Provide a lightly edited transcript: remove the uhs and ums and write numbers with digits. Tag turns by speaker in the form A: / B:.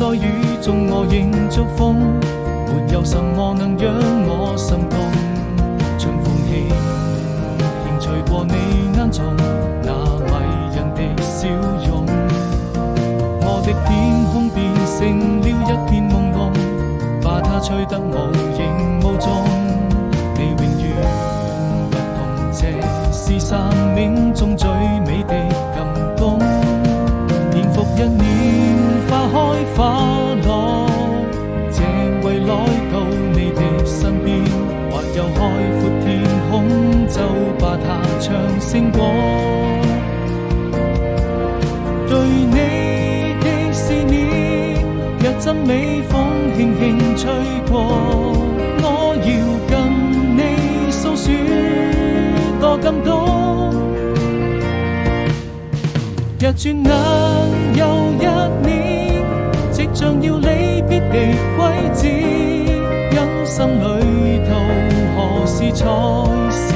A: 在雨中我仍祝福，沒有什麼能讓我心動。春風輕輕吹過你眼中那迷人的笑容，我的天空變成了一片朦朧，把它吹得無影無蹤。你永遠不同，這是生命中最美的感動。年復一年，花開花落，這為來到你的身邊，或有海闊天空，就把它唱勝過。對你的思念，若陣微風輕輕吹過，我要跟你訴說多感動。若轉眼又一年，即將要離別的季節，人生旅途何時才是